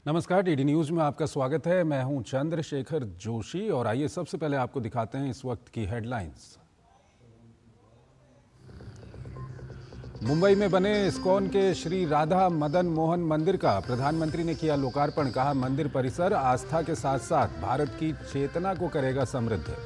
नमस्कार, DD news में आपका स्वागत है। मैं हूं चंद्रशेखर जोशी और आइए सबसे पहले आपको दिखाते हैं इस वक्त की हेडलाइंस। मुंबई में बने इस्कॉन के श्री राधा मदन मोहन मंदिर का प्रधानमंत्री ने किया लोकार्पण। कहा, मंदिर परिसर आस्था के साथ साथ भारत की चेतना को करेगा समृद्ध।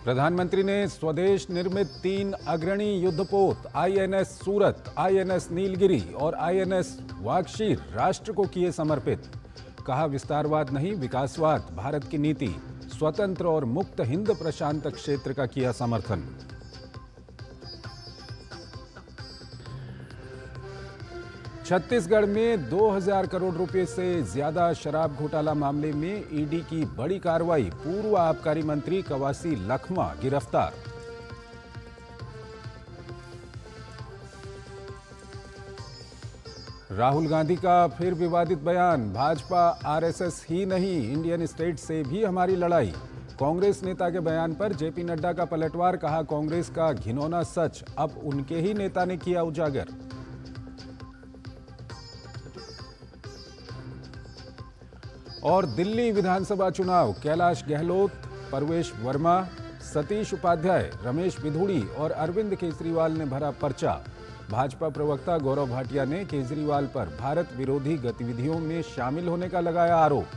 प्रधानमंत्री ने स्वदेश निर्मित 3 अग्रणी युद्धपोत आईएनएस सूरत, आईएनएस नीलगिरी और आईएनएस वागशीर राष्ट्र को किए समर्पित। कहा, विस्तारवाद नहीं विकासवाद भारत की नीति। स्वतंत्र और मुक्त हिंद प्रशांत क्षेत्र का किया समर्थन। छत्तीसगढ़ में 2000 करोड़ रुपए से ज्यादा शराब घोटाला मामले में ईडी की बड़ी कार्रवाई। पूर्व आबकारी मंत्री कवासी लखमा गिरफ्तार। राहुल गांधी का फिर विवादित बयान। भाजपा आरएसएस ही नहीं, इंडियन स्टेट से भी हमारी लड़ाई। कांग्रेस नेता के बयान पर जेपी नड्डा का पलटवार। कहा, कांग्रेस का घिनौना सच अब उनके ही नेता ने किया उजागर। और दिल्ली विधानसभा चुनाव, कैलाश गहलोत, परवेश वर्मा, सतीश उपाध्याय, रमेश बिधूड़ी और अरविंद केजरीवाल ने भरा पर्चा। भाजपा प्रवक्ता गौरव भाटिया ने केजरीवाल पर भारत विरोधी गतिविधियों में शामिल होने का लगाया आरोप।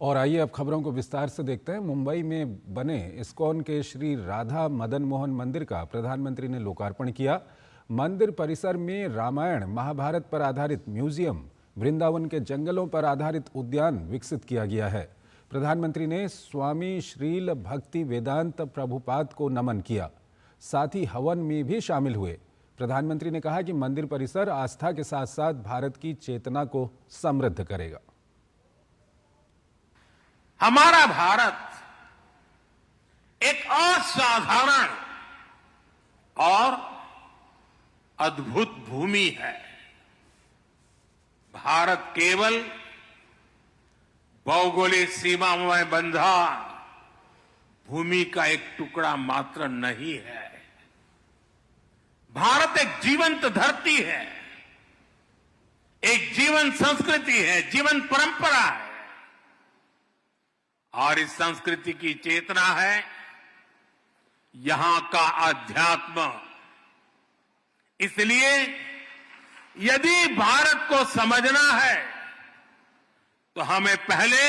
और आइए अब खबरों को विस्तार से देखते हैं। मुंबई में बने इस्कॉन के श्री राधा मदन मोहन मंदिर का प्रधानमंत्री ने लोकार्पण किया। मंदिर परिसर में रामायण महाभारत पर आधारित म्यूजियम, वृंदावन के जंगलों पर आधारित उद्यान विकसित किया गया है। प्रधानमंत्री ने स्वामी श्रील भक्ति वेदांत प्रभुपाद को नमन किया, साथ ही हवन में भी शामिल हुए। प्रधानमंत्री ने कहा कि मंदिर परिसर आस्था के साथ साथ भारत की चेतना को समृद्ध करेगा। हमारा भारत एक असाधारण और अद्भुत भूमि है। भारत केवल भौगोलिक सीमाओं में बंधा भूमि का एक टुकड़ा मात्र नहीं है। भारत एक जीवंत धरती है, एक जीवंत संस्कृति है, जीवंत परंपरा है और इस संस्कृति की चेतना है यहां का अध्यात्म। इसलिए यदि भारत को समझना है तो हमें पहले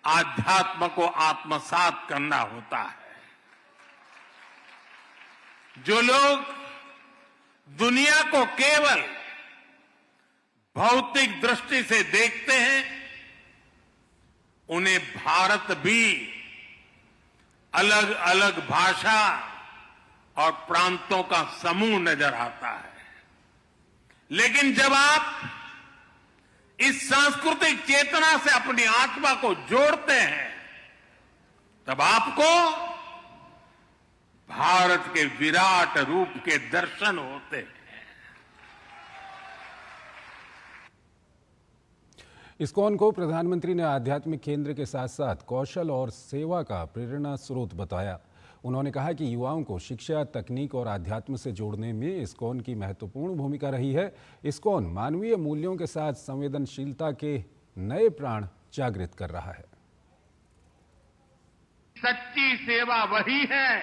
आध्यात्म को आत्मसात करना होता है। जो लोग दुनिया को केवल भौतिक दृष्टि से देखते हैं, उन्हें भारत भी अलग अलग भाषा और प्रांतों का समूह नजर आता है। लेकिन जब आप इस सांस्कृतिक चेतना से अपनी आत्मा को जोड़ते हैं, तब आपको भारत के विराट रूप के दर्शन होते हैं। इस्कॉन को प्रधानमंत्री ने आध्यात्मिक केंद्र के साथ साथ कौशल और सेवा का प्रेरणा स्रोत बताया। उन्होंने कहा कि युवाओं को शिक्षा, तकनीक और आध्यात्म से जोड़ने में इस्कॉन की महत्वपूर्ण भूमिका रही है। इस्कॉन मानवीय मूल्यों के साथ संवेदनशीलता के नए प्राण जागृत कर रहा है। सच्ची सेवा वही है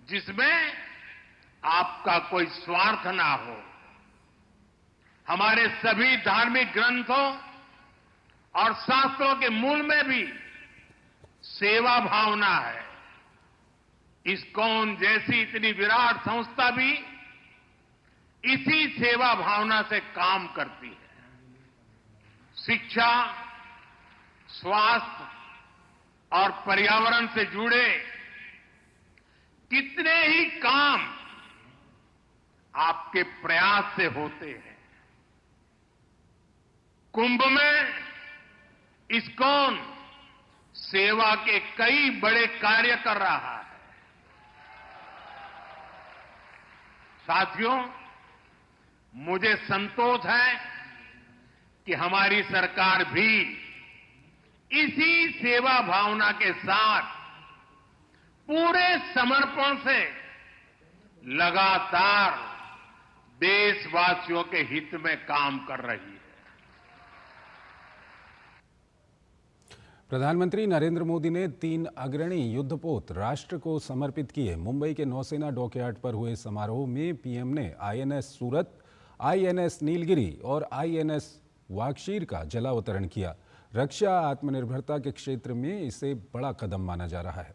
जिसमें आपका कोई स्वार्थ ना हो। हमारे सभी धार्मिक ग्रंथों और शास्त्रों के मूल में भी सेवा भावना है। इस्कॉन जैसी इतनी विराट संस्था भी इसी सेवा भावना से काम करती है। शिक्षा, स्वास्थ्य और पर्यावरण से जुड़े कितने ही काम आपके प्रयास से होते हैं। कुंभ में इस्कॉन सेवा के कई बड़े कार्य कर रहा है। साथियों, मुझे संतोष है कि हमारी सरकार भी इसी सेवा भावना के साथ पूरे समर्पण से लगातार देशवासियों के हित में काम कर रही है। प्रधानमंत्री नरेंद्र मोदी ने 3 अग्रणी युद्धपोत राष्ट्र को समर्पित किए। मुंबई के नौसेना डॉकयार्ड पर हुए समारोह में पीएम ने आईएनएस सूरत, आईएनएस नीलगिरी और आईएनएस वागशीर का जलावतरण किया। रक्षा आत्मनिर्भरता के क्षेत्र में इसे बड़ा कदम माना जा रहा है।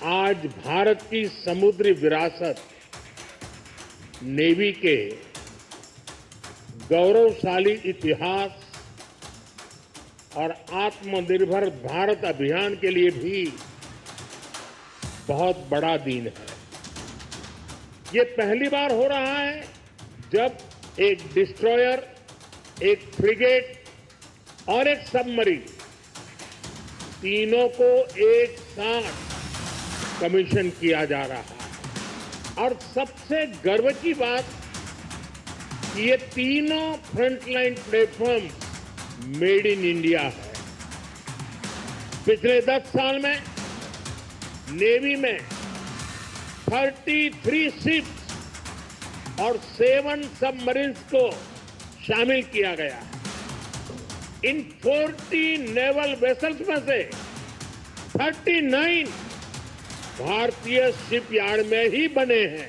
आज भारत की समुद्री विरासत नेवी के गौरवशाली इतिहास और आत्मनिर्भर भारत अभियान के लिए भी बहुत बड़ा दिन है। ये पहली बार हो रहा है जब एक डिस्ट्रॉयर, एक फ्रिगेट और एक सबमरीन तीनों को एक साथ कमीशन किया जा रहा है। और सबसे गर्व की बात, ये तीनों frontline platform made in India है। पिछले 10 साल में नेवी में 33 शिप्स और 7 सबमरीन्स को शामिल किया गया है। इन 40 नेवल वेसल्स में से 39 भारतीय शिपयार्ड में ही बने हैं।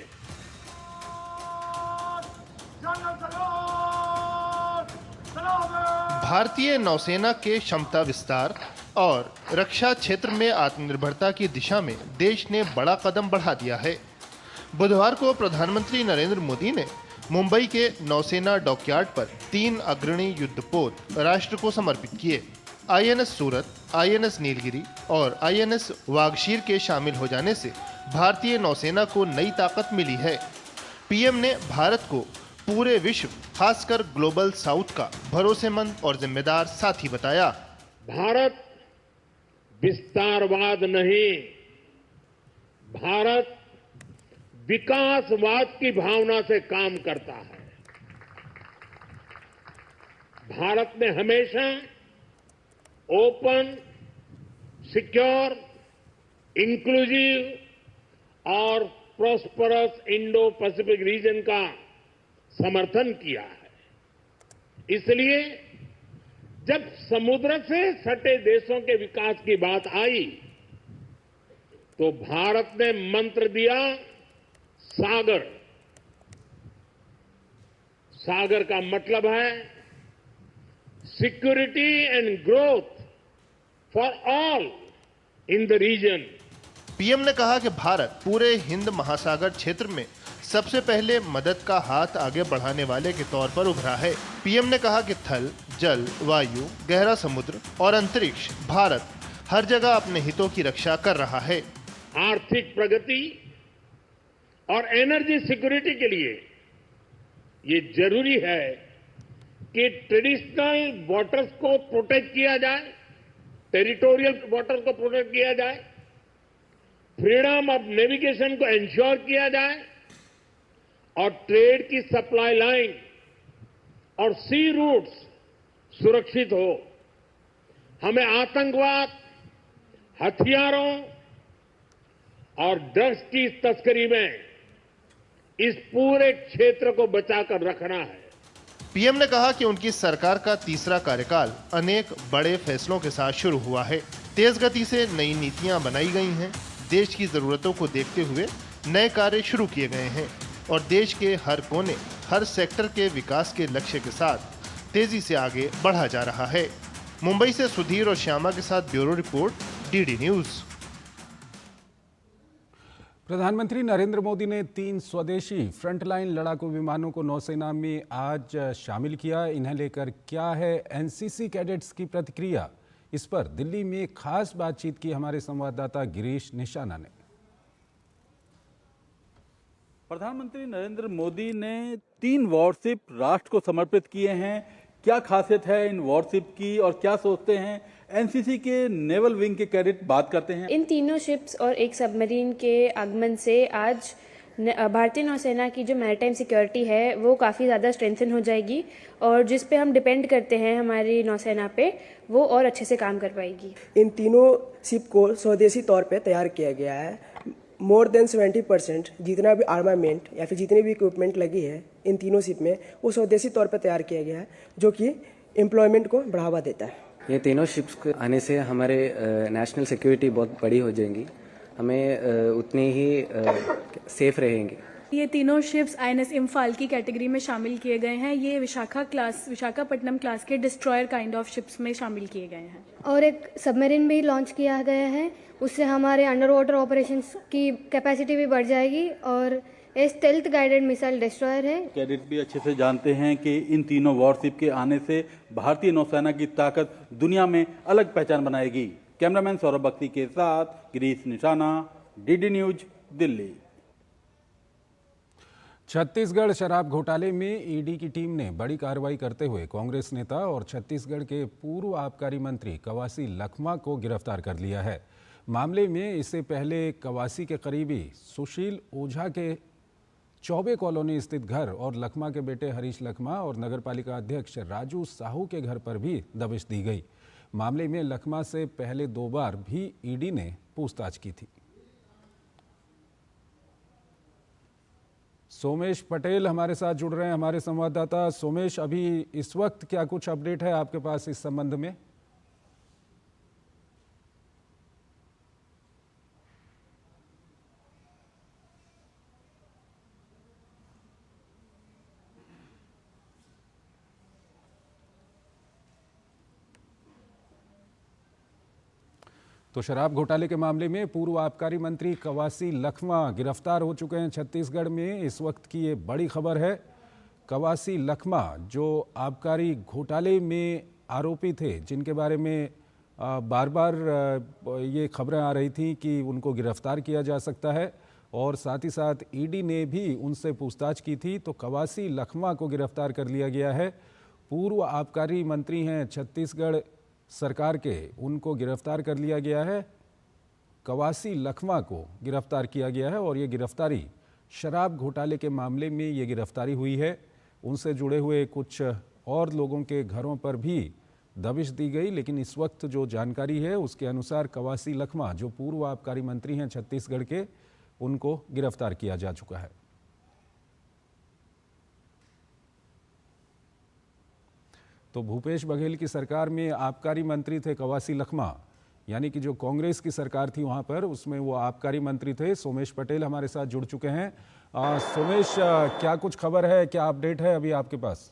भारतीय नौसेना के क्षमता विस्तार और रक्षा क्षेत्र में आत्मनिर्भरता की दिशा में देश ने बड़ा कदम बढ़ा दिया है। बुधवार को प्रधानमंत्री नरेंद्र मोदी ने मुंबई के नौसेना डॉकयार्ड पर 3 अग्रणी युद्धपोत राष्ट्र को समर्पित किए। आईएनएस सूरत, आईएनएस नीलगिरी और आईएनएस वागशीर के शामिल हो जाने से भारतीय नौसेना को नई ताकत मिली है। पीएम ने भारत को पूरे विश्व, खासकर ग्लोबल साउथ का भरोसेमंद और जिम्मेदार साथी बताया। भारत विस्तारवाद नहीं, भारत विकासवाद की भावना से काम करता है। भारत ने हमेशा ओपन, सिक्योर, इंक्लूसिव और प्रॉस्परस इंडो पैसिफिक रीजन का समर्थन किया है। इसलिए जब समुद्र से सटे देशों के विकास की बात आई तो भारत ने मंत्र दिया, सागर। सागर का मतलब है security and growth for all in the region. PM ने कहा कि भारत पूरे हिंद महासागर क्षेत्र में सबसे पहले मदद का हाथ आगे बढ़ाने वाले के तौर पर उभरा है। पीएम ने कहा कि थल, जल, वायु, गहरा समुद्र और अंतरिक्ष, भारत हर जगह अपने हितों की रक्षा कर रहा है। आर्थिक प्रगति और एनर्जी सिक्योरिटी के लिए ये जरूरी है कि ट्रेडिशनल वाटर्स को प्रोटेक्ट किया जाए, टेरिटोरियल वाटर्स को प्रोटेक्ट किया जाए, फ्रीडम ऑफ नेविगेशन को इंश्योर किया जाए और ट्रेड की सप्लाई लाइन और सी रूट्स सुरक्षित हो। हमें आतंकवाद, हथियारों और ड्रग्स की तस्करी में इस पूरे क्षेत्र को बचाकर रखना है। पीएम ने कहा कि उनकी सरकार का तीसरा कार्यकाल अनेक बड़े फैसलों के साथ शुरू हुआ है। तेज गति से नई नीतियां बनाई गई हैं, देश की जरूरतों को देखते हुए नए कार्य शुरू किए गए हैं और देश के हर कोने, हर सेक्टर के विकास के लक्ष्य के साथ तेजी से आगे बढ़ा जा रहा है। मुंबई से सुधीर और श्यामा के साथ ब्यूरो रिपोर्ट, डीडी न्यूज। प्रधानमंत्री नरेंद्र मोदी ने 3 स्वदेशी फ्रंटलाइन लड़ाकू विमानों को नौसेना में आज शामिल किया। इन्हें लेकर क्या है एनसीसी कैडेट्स की प्रतिक्रिया, इस पर दिल्ली में खास बातचीत की हमारे संवाददाता गिरीश निशाना ने। प्रधानमंत्री नरेंद्र मोदी ने 3 वॉरशिप राष्ट्र को समर्पित किए हैं। क्या खासियत है इन वॉरशिप की और क्या सोचते हैं एनसीसी के नेवल विंग के कैडेट? बात करते हैं। इन तीनों शिप्स और एक सबमरीन के आगमन से आज भारतीय नौसेना की जो मैरीटाइम सिक्योरिटी है वो काफ़ी ज़्यादा स्ट्रेंथन हो जाएगी और जिस पे हम डिपेंड करते हैं हमारी नौसेना पे, वो और अच्छे से काम कर पाएगी। इन तीनों शिप को स्वदेशी तौर पे तैयार किया गया है। मोर देन 70% जितना भी आर्मामेंट या फिर जितनी भी इक्विपमेंट लगी है इन तीनों शिप में, वो स्वदेशी तौर पे तैयार किया गया है, जो कि एम्प्लॉयमेंट को बढ़ावा देता है। ये तीनों शिप्स के आने से हमारे नेशनल सिक्योरिटी बहुत बड़ी हो जाएंगी, हमें उतनी ही सेफ रहेंगे। ये तीनों शिप्स आईएनएस इम्फाल की कैटेगरी में शामिल किए गए हैं। ये विशाखापट्टनम क्लास के डिस्ट्रॉयर काइंड ऑफ शिप्स में शामिल किए गए हैं। और एक सबमरीन भी लॉन्च किया गया है, उससे हमारे अंडर वाटर ऑपरेशंस की कैपेसिटी भी बढ़ जाएगी और ये स्टेल्थ गाइडेड मिसाइल डिस्ट्रॉयर है। कैडेट भी अच्छे से जानते हैं कि इन तीनों वॉरशिप के आने से भारतीय नौसेना की ताकत दुनिया में अलग पहचान बनाएगी। कैमरामैन सौरभ बख्शी के साथ गिरीश निशाना, डीडी न्यूज, दिल्ली। छत्तीसगढ़ शराब घोटाले में ईडी की टीम ने बड़ी कार्रवाई करते हुए कांग्रेस नेता और छत्तीसगढ़ के पूर्व आबकारी मंत्री कवासी लखमा को गिरफ्तार कर लिया है। मामले में इससे पहले कवासी के करीबी सुशील ओझा के चौबे कॉलोनी स्थित घर और लखमा के बेटे हरीश लखमा और नगरपालिका अध्यक्ष राजू साहू के घर पर भी दबिश दी गई। मामले में लखमा से पहले 2 बार भी ईडी ने पूछताछ की थी। सोमेश पटेल हमारे साथ जुड़ रहे हैं, हमारे संवाददाता। सोमेश, अभी इस वक्त क्या कुछ अपडेट है आपके पास इस संबंध में? तो शराब घोटाले के मामले में पूर्व आबकारी मंत्री कवासी लखमा गिरफ्तार हो चुके हैं छत्तीसगढ़ में। इस वक्त की ये बड़ी खबर है। कवासी लखमा जो आबकारी घोटाले में आरोपी थे, जिनके बारे में बार बार ये खबरें आ रही थी कि उनको गिरफ्तार किया जा सकता है और साथ ही साथ ईडी ने भी उनसे पूछताछ की थी, तो कवासी लखमा को गिरफ्तार कर लिया गया है। पूर्व आबकारी मंत्री हैं छत्तीसगढ़ सरकार के, उनको गिरफ्तार कर लिया गया है। कवासी लखमा को गिरफ्तार किया गया है और ये गिरफ्तारी शराब घोटाले के मामले में ये गिरफ्तारी हुई है। उनसे जुड़े हुए कुछ और लोगों के घरों पर भी दबिश दी गई, लेकिन इस वक्त जो जानकारी है उसके अनुसार कवासी लखमा जो पूर्व आबकारी मंत्री हैं छत्तीसगढ़ के, उनको गिरफ्तार किया जा चुका है। तो भूपेश बघेल की सरकार में आबकारी मंत्री थे कवासी लखमा, यानी कि जो कांग्रेस की सरकार थी वहां पर, उसमें वो आबकारी मंत्री थे। सोमेश पटेल हमारे साथ जुड़ चुके हैं। सोमेश, क्या कुछ खबर है, क्या अपडेट है अभी आपके पास?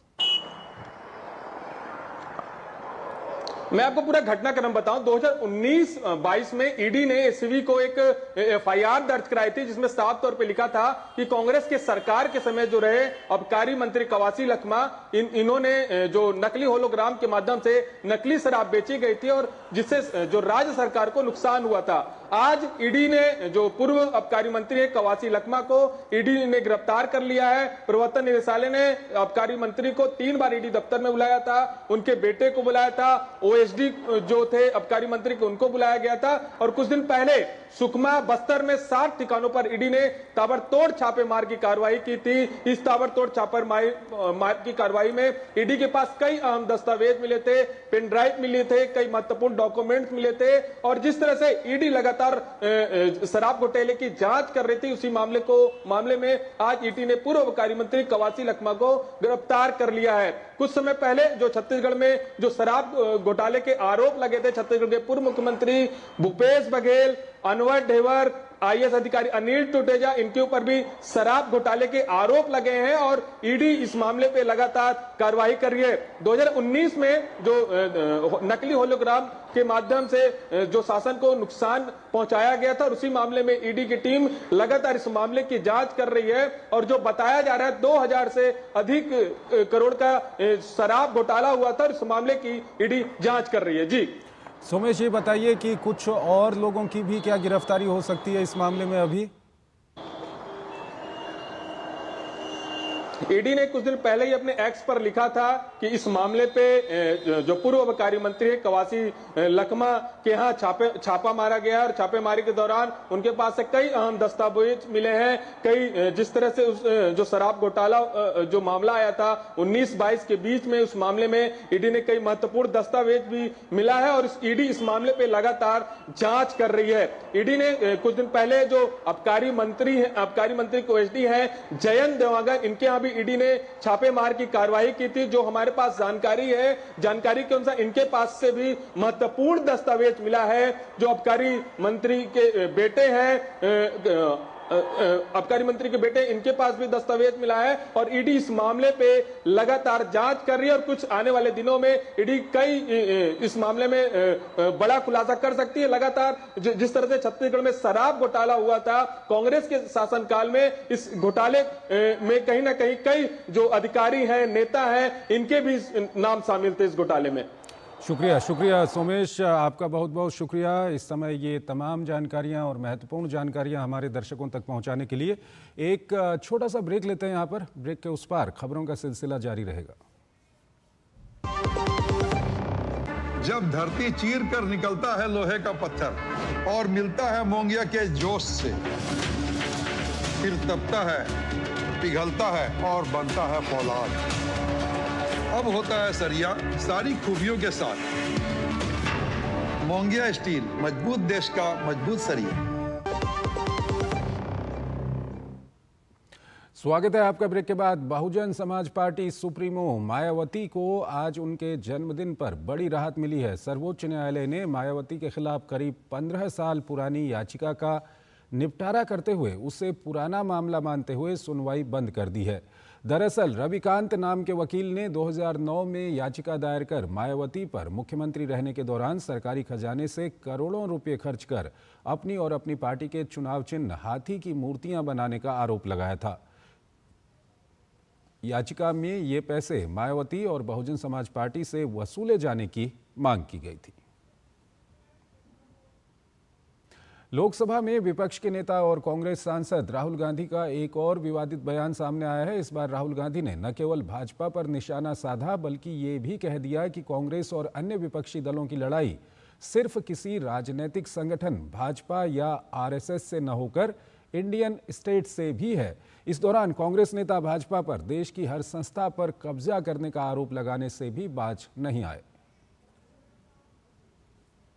मैं आपको पूरा घटनाक्रम बताऊं। 2019-22 में ईडी ने एससीबी को एक एफआईआर दर्ज कराई थी, जिसमें साफ तौर पे लिखा था कि कांग्रेस के सरकार के समय जो रहे आबकारी मंत्री कवासी लखमा, इन्होंने जो नकली होलोग्राम के माध्यम से नकली शराब बेची गई थी और जिससे जो राज्य सरकार को नुकसान हुआ था। आज ईडी ने जो पूर्व आबकारी मंत्री है कवासी लखमा को ईडी ने गिरफ्तार कर लिया है। प्रवर्तन निदेशालय ने आबकारी मंत्री को 3 बार ईडी दफ्तर में बुलाया था, उनके बेटे को बुलाया था, ओएसडी जो थे आबकारी मंत्री के उनको बुलाया गया था और कुछ दिन पहले सुकमा बस्तर में 7 ठिकानों पर ईडी ने ताबड़तोड़ छापेमार की कार्रवाई की थी। इस ताबड़तोड़ छापेमार की कार्रवाई में ईडी के पास कई अहम दस्तावेज मिले थे, पेन ड्राइव मिले थे, कई महत्वपूर्ण डॉक्यूमेंट्स मिले थे और जिस तरह से ईडी लगातार शराब घोटाले की जांच कर रही थी, उसी मामले में आज ईडी ने पूर्व आबकारी मंत्री कवासी लखमा को गिरफ्तार कर लिया है। कुछ समय पहले जो छत्तीसगढ़ में जो शराब घोटाले के आरोप लगे थे, छत्तीसगढ़ के पूर्व मुख्यमंत्री भूपेश बघेल, अनवर ढेवर, आईएएस अधिकारी अनिल टुटेजा, इनके ऊपर भी शराब घोटाले के आरोप लगे हैं और ईडी इस मामले पे लगातार कार्रवाई कर रही है। 2019 में जो नकली होलोग्राम के माध्यम से जो शासन को नुकसान पहुंचाया गया था, उसी मामले में ईडी की टीम लगातार इस मामले की जांच कर रही है और जो बताया जा रहा है 2000 से अधिक करोड़ का शराब घोटाला हुआ था, इस मामले की ईडी जांच कर रही है। जी सोमेश, ये बताइए कि कुछ और लोगों की भी क्या गिरफ्तारी हो सकती है इस मामले में अभी? ईडी ने कुछ दिन पहले ही अपने एक्स पर लिखा था कि इस मामले पे जो पूर्व अबकारी मंत्री है कवासी लखमा के यहाँ छापा मारा गया और छापेमारी के दौरान उनके पास से कई अहम दस्तावेज मिले हैं। कई जिस तरह से जो शराब घोटाला जो मामला आया था 19-22 के बीच में, उस मामले में ईडी ने कई महत्वपूर्ण दस्तावेज भी मिला है और ईडी इस मामले पे लगातार जांच कर रही है। ईडी ने कुछ दिन पहले जो आबकारी मंत्री कोएसडी है जयंत देवांगन, इनके यहाँ भी ईडी ने छापेमार की कार्रवाई की थी। जो हमारे पास जानकारी के अनुसार इनके पास से भी महत्वपूर्ण दस्तावेज मिला है। जो आबकारी मंत्री के बेटे हैं, आबकारी मंत्री के बेटे, इनके पास भी दस्तावेज मिला है और ईडी इस मामले पे लगातार जांच कर रही है और कुछ आने वाले दिनों में ईडी कई इस मामले में बड़ा खुलासा कर सकती है। लगातार जिस तरह से छत्तीसगढ़ में शराब घोटाला हुआ था कांग्रेस के शासनकाल में, इस घोटाले में कहीं ना कहीं कई जो अधिकारी हैं, नेता हैं, इनके भी नाम शामिल थे इस घोटाले में। शुक्रिया सोमेश, आपका बहुत बहुत शुक्रिया इस समय ये तमाम जानकारियां और महत्वपूर्ण जानकारियां हमारे दर्शकों तक पहुंचाने के लिए। एक छोटा सा ब्रेक लेते हैं यहाँ पर, ब्रेक के उस पार खबरों का सिलसिला जारी रहेगा। जब धरती चीर कर निकलता है लोहे का पत्थर और मिलता है मोंगिया के जोश से, फिर तपता है, पिघलता है और बनता है फौलाद। अब होता है सरिया सारी खूबियों के साथ। मोंगिया स्टील, मजबूत देश का मजबूत सरिया। स्वागत है आपका ब्रेक के बाद। बहुजन समाज पार्टी सुप्रीमो मायावती को आज उनके जन्मदिन पर बड़ी राहत मिली है। सर्वोच्च न्यायालय ने मायावती के खिलाफ करीब 15 साल पुरानी याचिका का निपटारा करते हुए उसे पुराना मामला मानते हुए सुनवाई बंद कर दी है। दरअसल रविकांत नाम के वकील ने 2009 में याचिका दायर कर मायावती पर मुख्यमंत्री रहने के दौरान सरकारी खजाने से करोड़ों रुपए खर्च कर अपनी और अपनी पार्टी के चुनाव चिन्ह हाथी की मूर्तियां बनाने का आरोप लगाया था। याचिका में ये पैसे मायावती और बहुजन समाज पार्टी से वसूले जाने की मांग की गई थी। लोकसभा में विपक्ष के नेता और कांग्रेस सांसद राहुल गांधी का एक और विवादित बयान सामने आया है। इस बार राहुल गांधी ने न केवल भाजपा पर निशाना साधा बल्कि ये भी कह दिया कि कांग्रेस और अन्य विपक्षी दलों की लड़ाई सिर्फ किसी राजनीतिक संगठन भाजपा या आरएसएस से न होकर इंडियन स्टेट से भी है। इस दौरान कांग्रेस नेता भाजपा पर देश की हर संस्था पर कब्जा करने का आरोप लगाने से भी बाज नहीं आए।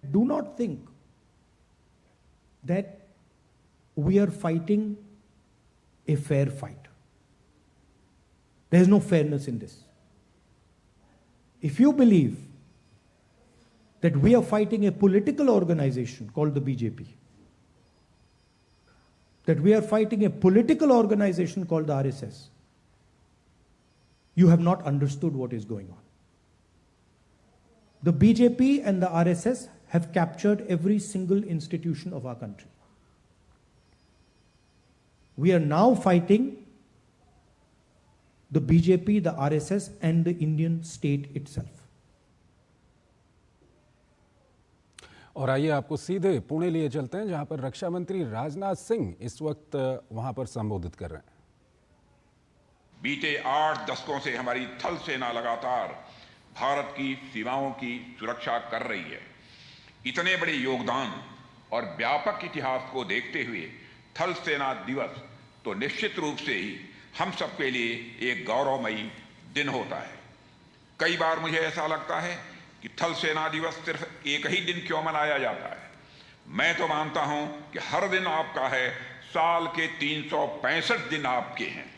Do not think that we are fighting a fair fight. There is no fairness in this. If you believe that we are fighting a political organization called the BJP, that we are fighting a political organization called the RSS, you have not understood what is going on. The BJP and the RSS have captured every single institution of our country. We are now fighting the BJP, the RSS, and the Indian state itself. और आइए आपको सीधे पुणे लिए चलते हैं, जहां पर रक्षा मंत्री राजनाथ सिंह इस वक्त वहां पर संबोधित कर रहे हैं। बीते 8 दशकों से हमारी थल सेना लगातार भारत की सीमाओं की सुरक्षा कर रही है। इतने बड़े योगदान और व्यापक इतिहास को देखते हुए थल सेना दिवस तो निश्चित रूप से ही हम सबके लिए एक गौरवमयी दिन होता है। कई बार मुझे ऐसा लगता है कि थल सेना दिवस सिर्फ एक ही दिन क्यों मनाया जाता है। मैं तो मानता हूं कि हर दिन आपका है, साल के 365 दिन आपके हैं।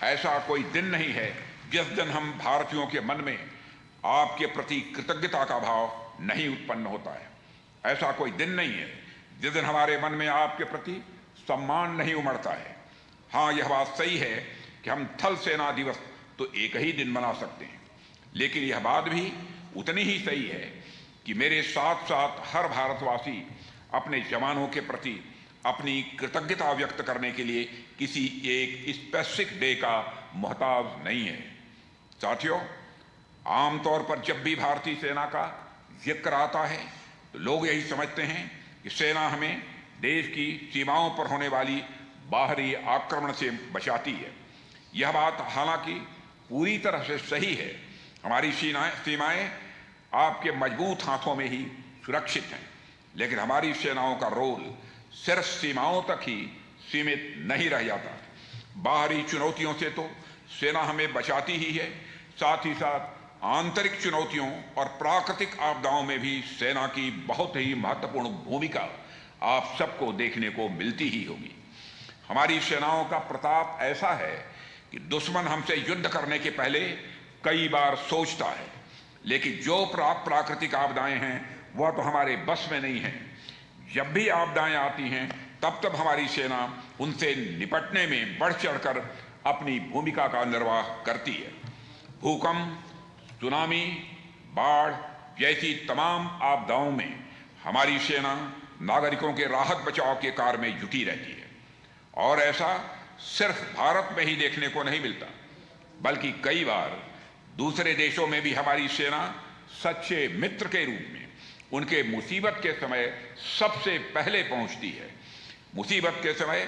ऐसा कोई दिन नहीं है जिस दिन हम भारतीयों के मन में आपके प्रति कृतज्ञता का भाव नहीं उत्पन्न होता है। ऐसा कोई दिन नहीं है जिस दिन हमारे मन में आपके प्रति सम्मान नहीं उमड़ता है। हाँ, यह बात सही है कि हम थल सेना दिवस तो एक ही दिन मना सकते हैं, लेकिन यह बात भी उतनी ही सही है कि मेरे साथ साथ हर भारतवासी अपने जवानों के प्रति अपनी कृतज्ञता व्यक्त करने के लिए किसी एक स्पेसिफिक डे का मोहताज नहीं है। साथियों, आमतौर पर जब भी भारतीय सेना का जिक्र आता है तो लोग यही समझते हैं कि सेना हमें देश की सीमाओं पर होने वाली बाहरी आक्रमण से बचाती है। यह बात हालांकि पूरी तरह से सही है। हमारी सीमाएं आपके मजबूत हाथों में ही सुरक्षित हैं, लेकिन हमारी सेनाओं का रोल सिर्फ सीमाओं तक ही सीमित नहीं रह जाता। बाहरी चुनौतियों से तो सेना हमें बचाती ही है, साथ ही साथ आंतरिक चुनौतियों और प्राकृतिक आपदाओं में भी सेना की बहुत ही महत्वपूर्ण भूमिका आप सबको देखने को मिलती ही होगी। हमारी सेनाओं का प्रताप ऐसा है कि दुश्मन हमसे युद्ध करने के पहले कई बार सोचता है, लेकिन जो प्राकृतिक आपदाएं हैं वह तो हमारे बस में नहीं है। जब भी आपदाएं आती हैं तब हमारी सेना उनसे निपटने में बढ़ चढ़कर अपनी भूमिका का निर्वाह करती है। भूकंप, सुनामी, बाढ़ जैसी तमाम आपदाओं में हमारी सेना नागरिकों के राहत बचाव के कार्य में जुटी रहती है, और ऐसा सिर्फ भारत में ही देखने को नहीं मिलता, बल्कि कई बार दूसरे देशों में भी हमारी सेना सच्चे मित्र के रूप में उनके मुसीबत के समय सबसे पहले पहुंचती है। मुसीबत के समय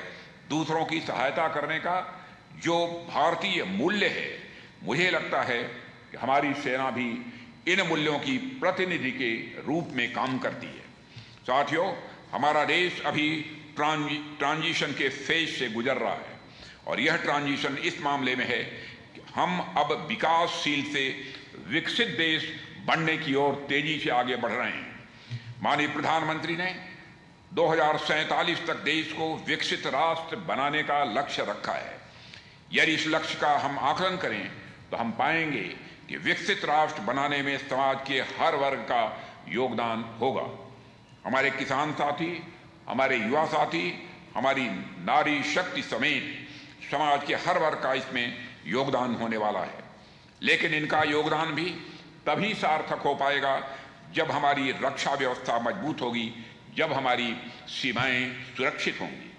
दूसरों की सहायता करने का जो भारतीय मूल्य है, मुझे लगता है कि हमारी सेना भी इन मूल्यों की प्रतिनिधि के रूप में काम करती है। साथियों, हमारा देश अभी ट्रांजिशन के फेज से गुजर रहा है, और यह ट्रांजिशन इस मामले में है कि हम अब विकासशील से विकसित देश बनने की ओर तेजी से आगे बढ़ रहे हैं। माननीय प्रधानमंत्री ने 2047 तक देश को विकसित राष्ट्र बनाने का लक्ष्य रखा है। यदि इस लक्ष्य का हम आकलन करें तो हम पाएंगे कि विकसित राष्ट्र बनाने में समाज के हर वर्ग का योगदान होगा। हमारे किसान साथी, हमारे युवा साथी, हमारी नारी शक्ति समेत समाज के हर वर्ग का इसमें योगदान होने वाला है। लेकिन इनका योगदान भी तभी सार्थक हो पाएगा जब हमारी रक्षा व्यवस्था मजबूत होगी, जब हमारी सीमाएं सुरक्षित होंगी।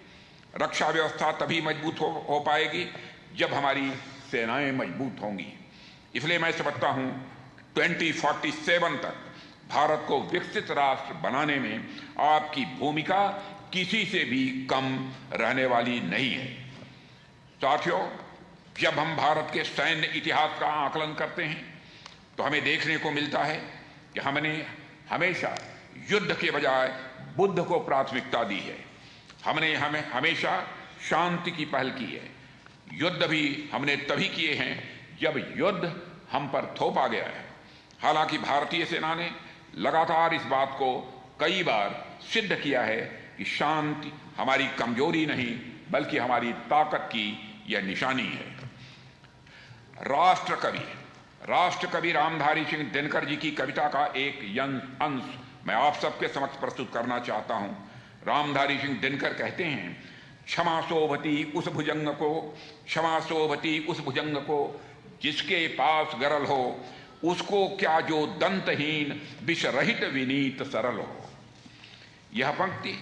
रक्षा व्यवस्था तभी मजबूत हो पाएगी जब हमारी सेनाएं मजबूत होंगी। इसलिए मैं समझता हूं 2047 तक भारत को विकसित राष्ट्र बनाने में आपकी भूमिका किसी से भी कम रहने वाली नहीं है। साथियों, जब हम भारत के सैन्य इतिहास का आकलन करते हैं तो हमें देखने को मिलता है कि हमने हमेशा युद्ध के बजाय बुद्ध को प्राथमिकता दी है। हमने हमेशा शांति की पहल की है। युद्ध भी हमने तभी किए हैं जब युद्ध हम पर थोपा गया है। हालांकि भारतीय सेना ने लगातार इस बात को कई बार सिद्ध किया है कि शांति हमारी कमजोरी नहीं बल्कि हमारी ताकत की यह निशानी है। राष्ट्रकवि रामधारी सिंह दिनकर जी की कविता का एक अंश मैं आप सबके समक्ष प्रस्तुत करना चाहता हूं। रामधारी सिंह दिनकर कहते हैं, क्षमा शोभती उस भुजंग को, क्षमा शोभती उस भुजंग को, जिसके पास गरल हो, उसको क्या जो दंतहीन विष रहित विनीत सरल हो। यह पंक्ति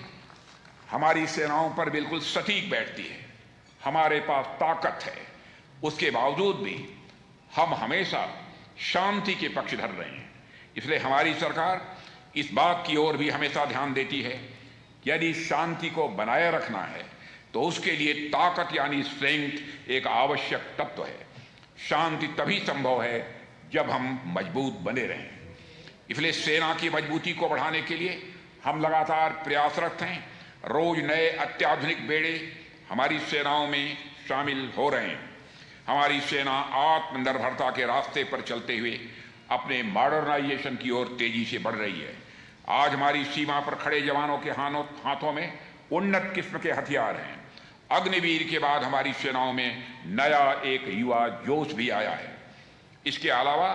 हमारी सेनाओं पर बिल्कुल सटीक बैठती है। हमारे पास ताकत है, उसके बावजूद भी हम हमेशा शांति के पक्षधर रहे हैं। इसलिए हमारी सरकार इस बात की ओर भी हमेशा ध्यान देती है कि यदि शांति को बनाए रखना है तो उसके लिए ताकत यानी स्ट्रेंथ एक आवश्यक तत्व है। शांति तभी संभव है जब हम मजबूत बने रहें। इसलिए सेना की मजबूती को बढ़ाने के लिए हम लगातार प्रयासरत हैं। रोज नए अत्याधुनिक बेड़े हमारी सेनाओं में शामिल हो रहे हैं। हमारी सेना आत्मनिर्भरता के रास्ते पर चलते हुए अपने मॉडर्नाइजेशन की ओर तेजी से बढ़ रही है। आज हमारी सीमा पर खड़े जवानों के हाथों में उन्नत किस्म के हथियार हैं। अग्निवीर के बाद हमारी सेनाओं में नया एक युवा जोश भी आया है। इसके अलावा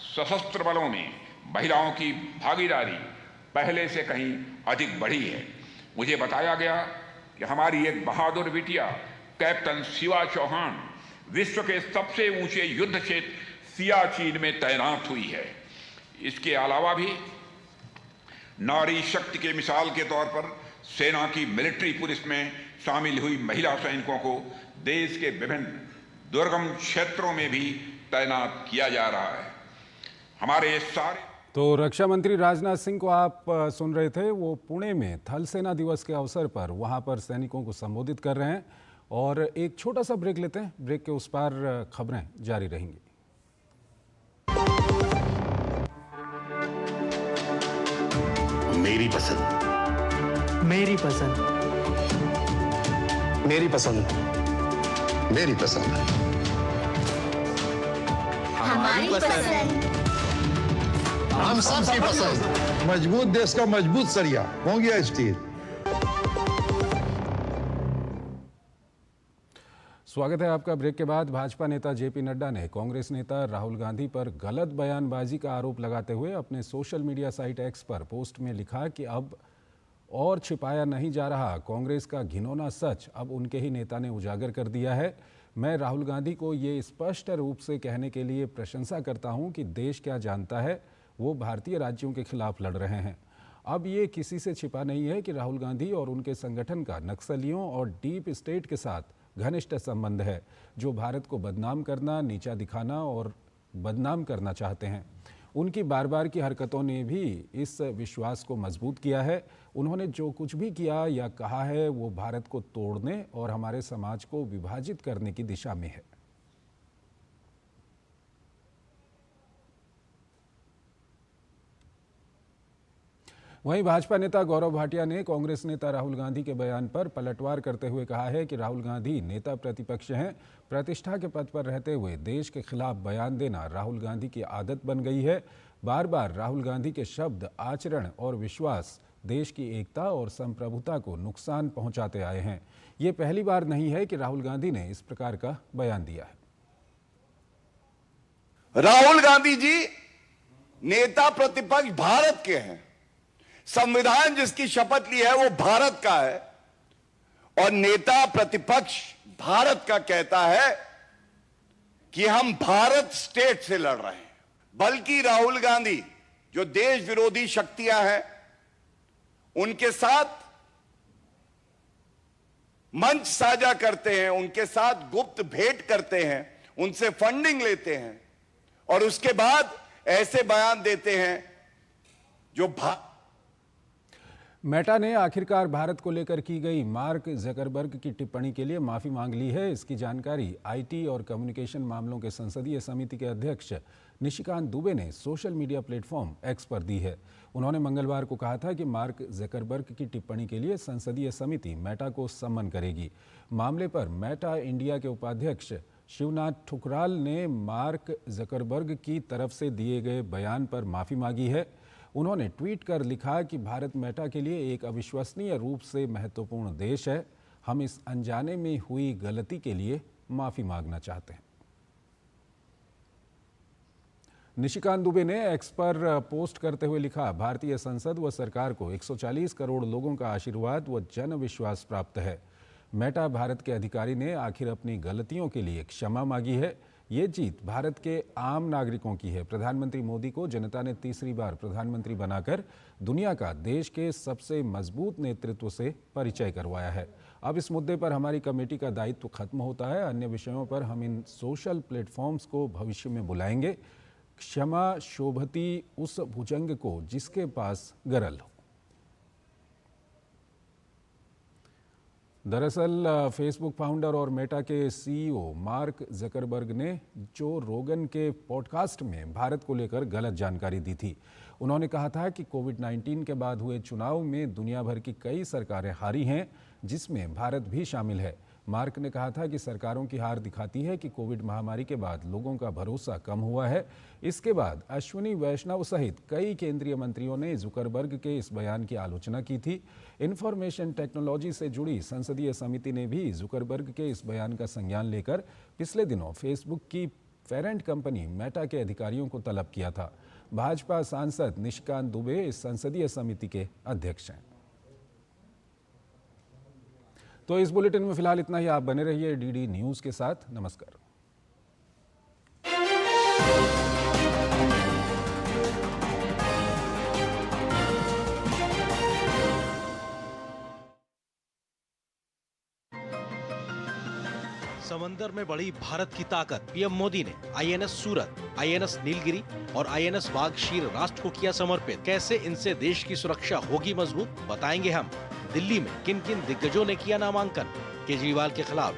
सशस्त्र बलों में महिलाओं की भागीदारी पहले से कहीं अधिक बढ़ी है। मुझे बताया गया कि हमारी एक बहादुर बिटिया कैप्टन शिवा चौहान विश्व के सबसे ऊंचे युद्ध क्षेत्र सियाचिन में तैनात हुई है। इसके अलावा भी नारी शक्ति के मिसाल के तौर पर सेना की मिलिट्री पुलिस में शामिल हुई महिला सैनिकों को देश के विभिन्न दुर्गम क्षेत्रों में भी तैनात किया जा रहा है। हमारे सारे तो रक्षा मंत्री राजनाथ सिंह को आप सुन रहे थे। वो पुणे में थल सेना दिवस के अवसर पर वहां पर सैनिकों को संबोधित कर रहे हैं। और एक छोटा सा ब्रेक लेते हैं, ब्रेक के उस पार खबरें जारी रहेंगी। मेरी पसंद, मेरी पसंद, मेरी पसंद, मेरी पसंद, हमारी पसंद, हम सबकी पसंद। मजबूत देश का मजबूत सरिया होंगे स्टील। स्वागत है आपका। ब्रेक के बाद भाजपा नेता जेपी नड्डा ने कांग्रेस नेता राहुल गांधी पर गलत बयानबाजी का आरोप लगाते हुए अपने सोशल मीडिया साइट एक्स पर पोस्ट में लिखा कि अब और छिपाया नहीं जा रहा, कांग्रेस का घिनौना सच अब उनके ही नेता ने उजागर कर दिया है। मैं राहुल गांधी को ये स्पष्ट रूप से कहने के लिए प्रशंसा करता हूं कि देश क्या जानता है, वो भारतीय राज्यों के खिलाफ लड़ रहे हैं। अब ये किसी से छिपा नहीं है कि राहुल गांधी और उनके संगठन का नक्सलियों और डीप स्टेट के साथ घनिष्ठ संबंध है, जो भारत को बदनाम करना, नीचा दिखाना और बदनाम करना चाहते हैं। उनकी बार बार की हरकतों ने भी इस विश्वास को मजबूत किया है। उन्होंने जो कुछ भी किया या कहा है वो भारत को तोड़ने और हमारे समाज को विभाजित करने की दिशा में है। वहीं भाजपा नेता गौरव भाटिया ने कांग्रेस नेता राहुल गांधी के बयान पर पलटवार करते हुए कहा है कि राहुल गांधी नेता प्रतिपक्ष हैं। प्रतिष्ठा के पद पर रहते हुए देश के खिलाफ बयान देना राहुल गांधी की आदत बन गई है। बार बार राहुल गांधी के शब्द, आचरण और विश्वास देश की एकता और संप्रभुता को नुकसान पहुंचाते आए हैं। ये पहली बार नहीं है कि राहुल गांधी ने इस प्रकार का बयान दिया है। राहुल गांधी जी नेता प्रतिपक्ष भारत के हैं। संविधान जिसकी शपथ ली है वो भारत का है और नेता प्रतिपक्ष भारत का कहता है कि हम भारत स्टेट से लड़ रहे हैं। बल्कि राहुल गांधी जो देश विरोधी शक्तियां हैं उनके साथ मंच साझा करते हैं, उनके साथ गुप्त भेंट करते हैं, उनसे फंडिंग लेते हैं और उसके बाद ऐसे बयान देते हैं जो मेटा ने आखिरकार भारत को लेकर की गई मार्क जकरबर्ग की टिप्पणी के लिए माफी मांग ली है। इसकी जानकारी आईटी और कम्युनिकेशन मामलों के संसदीय समिति के अध्यक्ष निशिकांत दुबे ने सोशल मीडिया प्लेटफॉर्म एक्स पर दी है। उन्होंने मंगलवार को कहा था कि मार्क जकरबर्ग की टिप्पणी के लिए संसदीय समिति मेटा को सम्मन करेगी। मामले पर मेटा इंडिया के उपाध्यक्ष शिवनाथ ठुकराल ने मार्क जकरबर्ग की तरफ से दिए गए बयान पर माफी मांगी है। उन्होंने ट्वीट कर लिखा कि भारत मेटा के लिए एक अविश्वसनीय रूप से महत्वपूर्ण देश है। हम इस अनजाने में हुई गलती के लिए माफी मांगना चाहते हैं। निशिकांत दुबे ने एक्स पर पोस्ट करते हुए लिखा, भारतीय संसद व सरकार को 140 करोड़ लोगों का आशीर्वाद व जन विश्वास प्राप्त है। मेटा भारत के अधिकारी ने आखिर अपनी गलतियों के लिए क्षमा मांगी है। ये जीत भारत के आम नागरिकों की है। प्रधानमंत्री मोदी को जनता ने तीसरी बार प्रधानमंत्री बनाकर दुनिया का देश के सबसे मजबूत नेतृत्व से परिचय करवाया है। अब इस मुद्दे पर हमारी कमेटी का दायित्व खत्म होता है। अन्य विषयों पर हम इन सोशल प्लेटफॉर्म्स को भविष्य में बुलाएंगे। क्षमा शोभती उस भुजंग को जिसके पास गरल हो। दरअसल फेसबुक फाउंडर और मेटा के सीईओ मार्क जकरबर्ग ने जो रोगन के पॉडकास्ट में भारत को लेकर गलत जानकारी दी थी। उन्होंने कहा था कि कोविड-19 के बाद हुए चुनाव में दुनिया भर की कई सरकारें हारी हैं, जिसमें भारत भी शामिल है। मार्क ने कहा था कि सरकारों की हार दिखाती है कि कोविड महामारी के बाद लोगों का भरोसा कम हुआ है। इसके बाद अश्विनी वैष्णव सहित कई केंद्रीय मंत्रियों ने जुकरबर्ग के इस बयान की आलोचना की थी। इंफॉर्मेशन टेक्नोलॉजी से जुड़ी संसदीय समिति ने भी जुकरबर्ग के इस बयान का संज्ञान लेकर पिछले दिनों फेसबुक की पेरेंट कंपनी मेटा के अधिकारियों को तलब किया था। भाजपा सांसद निशिकांत दुबे इस संसदीय समिति के अध्यक्ष हैं। तो इस बुलेटिन में फिलहाल इतना ही। आप बने रहिए डीडी न्यूज के साथ। नमस्कार। समंदर में बढ़ी भारत की ताकत। पीएम मोदी ने आईएनएस सूरत, आईएनएस नीलगिरी और आईएनएस बाघशीर राष्ट्र को किया समर्पित। कैसे इनसे देश की सुरक्षा होगी मजबूत, बताएंगे हम। दिल्ली में किन किन दिग्गजों ने किया नामांकन। केजरीवाल के खिलाफ